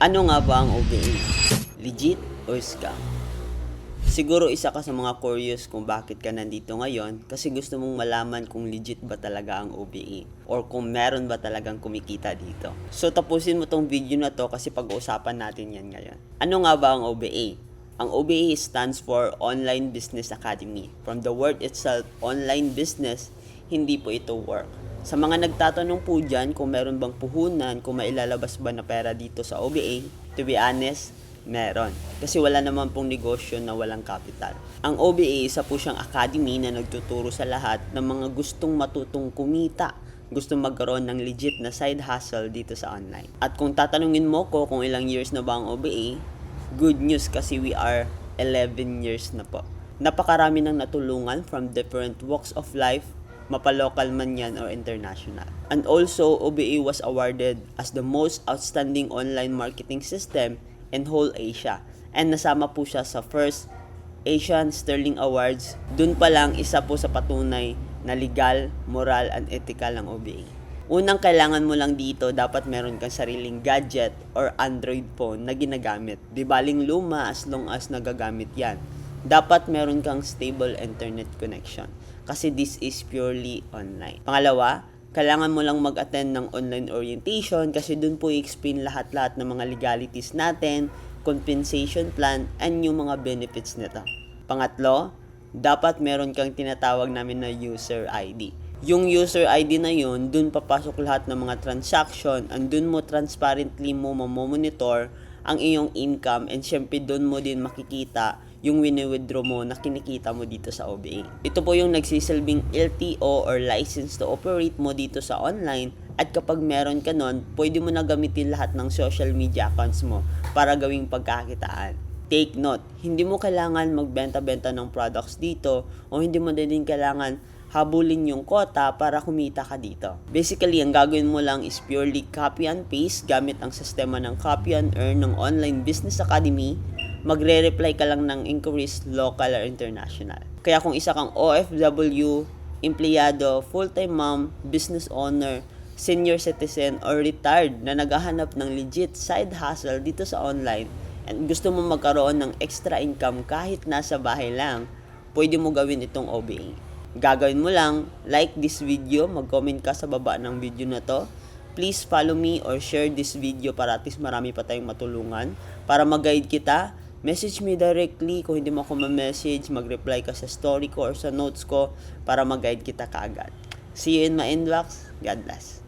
Ano nga ba ang OBA? Legit or scam? Siguro isa ka sa mga curious kung bakit ka nandito ngayon kasi gusto mong malaman kung legit ba talaga ang OBA or kung meron ba talagang kumikita dito. So tapusin mo tong video na to kasi pag-uusapan natin yan ngayon. Ano nga ba ang OBA? Ang OBA stands for Online Business Academy. From the word itself, online business, hindi po ito work. Sa mga nagtatanong po dyan kung meron bang puhunan, kung mailalabas ba na pera dito sa OBA, to be honest, meron. Kasi wala naman pong negosyo na walang capital. Ang OBA, isa po siyang academy na nagtuturo sa lahat ng mga gustong matutong kumita, gustong magkaroon ng legit na side hustle dito sa online. At kung tatanungin mo ko kung ilang years na ba ang OBA, good news kasi we are 11 years na po. Napakarami ng natulungan from different walks of life, mapalocal man yan or international. And also, OBA was awarded as the most outstanding online marketing system in whole Asia. And nasama po siya sa first Asian Sterling Awards. Dun pa lang isa po sa patunay na legal, moral, and ethical ng OBA. Unang kailangan mo lang dito, dapat meron kang sariling gadget or Android phone na ginagamit. Di baling luma as long as nagagamit yan. Dapat meron kang stable internet connection kasi this is purely online. Pangalawa, kailangan mo lang mag-attend ng online orientation kasi dun po i-explain lahat-lahat ng mga legalities natin, compensation plan, and yung mga benefits nito. Pangatlo, dapat meron kang tinatawag namin na user ID. Yung user ID na yun, dun papasok lahat ng mga transaction and dun mo transparently mo mamonitor ang iyong income and syempre dun mo din makikita yung wini-withdraw mo na kinikita mo dito sa OBA. Ito po yung nagsisilbing LTO or license to operate mo dito sa online at kapag meron ka nun, pwede mo na gamitin lahat ng social media accounts mo para gawing pagkakitaan. Take note, hindi mo kailangan magbenta-benta ng products dito o hindi mo din kailangan habulin yung quota para kumita ka dito. Basically, ang gagawin mo lang is purely copy and paste gamit ang sistema ng copy and earn ng Online Business Academy. Magre-reply ka lang ng inquiries local or international. Kaya kung isa kang OFW, empleyado, full-time mom, business owner, senior citizen, or retired na naghahanap ng legit side hustle dito sa online and gusto mo magkaroon ng extra income kahit nasa bahay lang, pwede mo gawin itong OBA. Gagawin mo lang, like this video, mag-comment ka sa baba ng video na to. Please follow me or share this video para at least marami pa tayong matulungan. Para mag-guide kita, message me directly. Kung hindi mo ako ma-message, mag-reply ka sa story ko or sa notes ko para mag-guide kita kaagad. See you in my inbox. God bless.